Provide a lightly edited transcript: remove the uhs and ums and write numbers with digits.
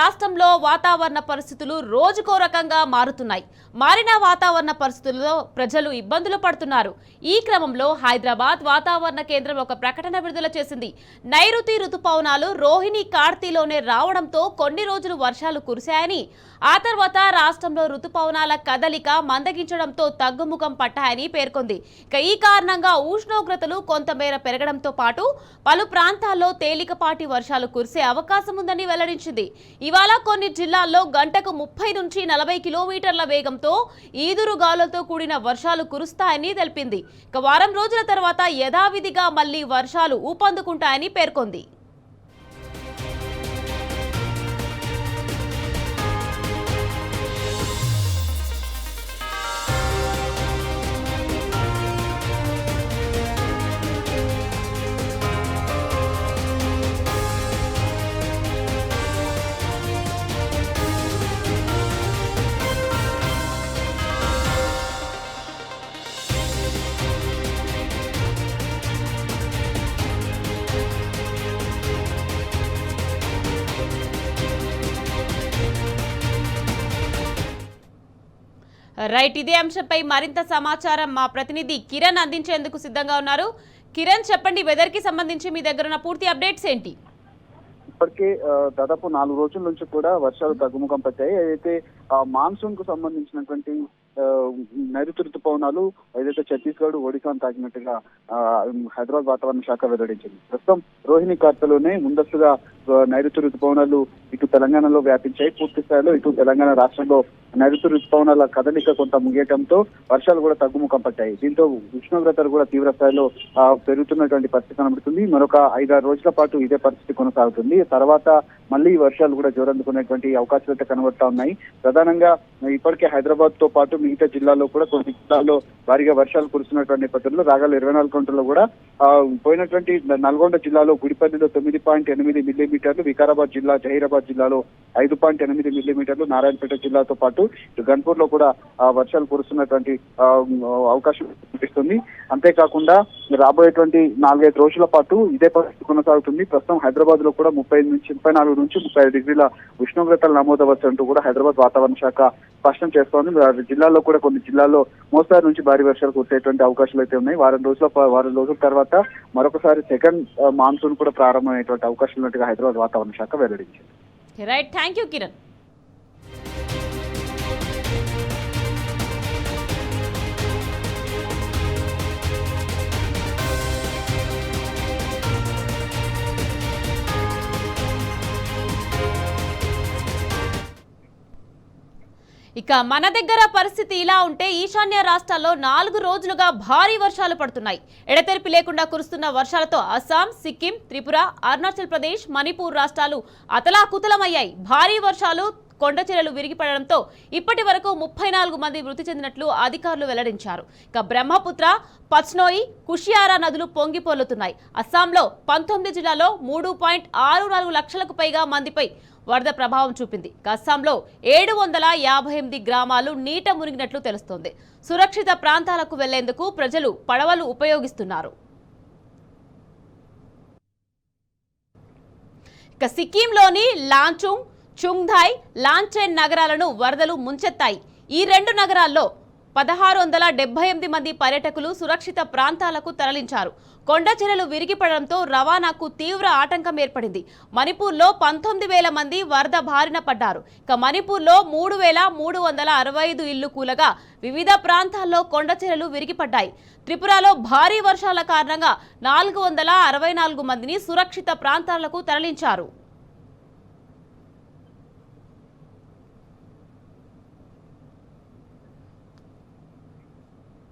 రాష్ట్రంలో వాతావరణ పరిస్థితులు రోజుకో రకంగా మారుతున్నాయి. మారిన వాతావరణ పరిస్థితుల్లో ప్రజలు ఇబ్బందులు పడుతున్నారు. ఈ క్రమంలో హైదరాబాద్ వాతావరణ కేంద్రం ఒక ప్రకటన విడుదల చేసింది. నైరుతి రుతుపవనాలు రోహిణి కార్తీలోనే రావడంతో కొన్ని రోజులు వర్షాలు కురిశాయని, ఆ తర్వాత రాష్ట్రంలో రుతుపవనాల కదలిక మందగించడంతో తగ్గుముఖం పట్టాయని పేర్కొంది. ఈ కారణంగా ఉష్ణోగ్రతలు కొంతమేర పెరగడంతో పాటు పలు ప్రాంతాల్లో తేలికపాటి వర్షాలు కురిసే అవకాశం ఉందని వెల్లడించింది. ఇవాళ కొన్ని జిల్లాల్లో గంటకు 30 నుంచి 40 కిలోమీటర్ల వేగంతో ఈదురు గాలులతో కూడిన వర్షాలు కురుస్తాయని తెలిపింది. వారం రోజుల తర్వాత యథావిధిగా మళ్లీ వర్షాలు ఊపందుకుంటాయని పేర్కొంది. రైట్, ఇదే అంశంపై మరింత సమాచారం మా ప్రతినిధి కిరణ్ అందించేందుకు సిద్ధంగా ఉన్నారు. కిరణ్, చెప్పండి, వెదర్ కి సంబంధించి మీ దగ్గర ఉన్న పూర్తి అప్డేట్స్ ఏంటి? ఇప్పటికే దాదాపు 4 రోజుల నుంచి కూడా వర్షాలు తగ్గుముఖం పట్టాయి. ఏదైతే మాన్సూన్ కు సంబంధించినటువంటి నైరుతి ఋతుపవనాలు ఏదైతే ఛత్తీస్గఢ్, ఒడిశాను తాకినట్టుగా హైదరాబాద్ వాతావరణ శాఖ వెల్లడించింది. ప్రస్తుతం రోహిణి కార్తలోనే ముందస్తుగా నైరుతి ఋతుపవనాలు ఇటు తెలంగాణలో వ్యాపించాయి. పూర్తి స్థాయిలో ఇటు తెలంగాణ రాష్ట్రంలో నైరుతి ఋతుపవనాల కదలిక కొంత ముగియటంతో వర్షాలు కూడా తగ్గుముఖం పట్టాయి. దీంతో ఉష్ణోగ్రతలు కూడా తీవ్ర స్థాయిలో పెరుగుతున్నటువంటి పరిస్థితి కనబడుతుంది. మరొక 5-6 రోజుల పాటు ఇదే పరిస్థితి కొనసాగుతుంది. తర్వాత మళ్ళీ వర్షాలు కూడా జోరందుకునేటువంటి అవకాశాలు అయితే కనబడతా ఉన్నాయి. ప్రధానంగా ఇప్పటికే హైదరాబాద్ తో పాటు మిగతా జిల్లాల్లో కూడా కొన్ని జిల్లాల్లో భారీగా వర్షాలు కురుస్తున్నటువంటి నేపథ్యంలో రాగల 24 గంటల్లో కూడా పోయినటువంటి నల్గొండ జిల్లాలో గుడిపల్లిలో 9.8 మిల్లీమీటర్లు, వికారాబాద్ జిల్లా, జహీరాబాద్ జిల్లాలో 5.8 మిల్లీమీటర్లు, నారాయణపేట జిల్లాతో పాటు గన్పూర్ లో కూడా వర్షాలు కురుస్తున్నటువంటి అవకాశం కనిపిస్తుంది. అంతేకాకుండా రాబోయేటువంటి 4-5 రోజుల పాటు ఇదే పరిస్థితి కొనసాగుతుంది. ప్రస్తుతం హైదరాబాద్ లో కూడా 34 నుంచి 35 డిగ్రీల ఉష్ణోగ్రతలు నమోదవచ్చు అంటూ కూడా హైదరాబాద్ వాతావరణ శాఖ స్పష్టం చేస్తోంది. జిల్లాల్లో కూడా కొన్ని జిల్లాల్లో మోస్తారు నుంచి భారీ వర్షాలు కురిసేటువంటి అవకాశాలు అయితే ఉన్నాయి. వారం రోజుల తర్వాత మరొకసారి సెకండ్ మాన్సూన్ కూడా ప్రారంభమయ్యేటువంటి అవకాశాలు ఉన్నట్టుగా హైదరాబాద్ వాతావరణ శాఖ వెల్లడించింది. Right, thank you Kiran. ఇక మన దగ్గర పరిస్థితి ఇలా ఉంటే ఈశాన్య రాష్ట్రాల్లో 4 రోజులుగా భారీ వర్షాలు పడుతున్నాయి. ఎడతెరిపి లేకుండా కురుస్తున్న వర్షాలతో అస్సాం, సిక్కిం, త్రిపుర, అరుణాచల్ ప్రదేశ్, మణిపూర్ రాష్ట్రాలు అతలాకుతలమయ్యాయి. భారీ వర్షాలు, కొండచెరలు విరిగిపడడంతో ఇప్పటి వరకు 34 మంది మృతి చెందినట్లు అధికారులు వెల్లడించారు. ఇక బ్రహ్మపుత్ర, పచ్నోయి, కుషియారా నదులు పొంగి పొర్లుతున్నాయి. అస్సాంలో 19 జిల్లాల్లో 3.64 లక్షలకు పైగా మందిపై వరద ప్రభావం చూపింది. అస్సాంలో 758 గ్రామాలు నీట మునిగినట్లు తెలుస్తోంది. సురక్షిత ప్రాంతాలకు వెళ్లేందుకు ప్రజలు పడవలు ఉపయోగిస్తున్నారు. ఇక సిక్కింలోని లాంచుంగ్, చుంగ్థాయ్, లాంచెన్ నగరాలను వరదలు ముంచెత్తాయి. ఈ 2 నగరాల్లో 1678 మంది పర్యాటకులు సురక్షిత ప్రాంతాలకు తరలించారు. కొండచెరలు విరిగిపడడంతో రవాణాకు తీవ్ర ఆటంకం ఏర్పడింది. మణిపూర్లో 19,000 మంది వరద బారిన పడ్డారు. ఇక మణిపూర్లో 3,365 ఇళ్లు కూలగా వివిధ ప్రాంతాల్లో కొండచెరలు విరిగిపడ్డాయి. త్రిపురలో భారీ వర్షాల కారణంగా 464 మందిని సురక్షిత ప్రాంతాలకు తరలించారు.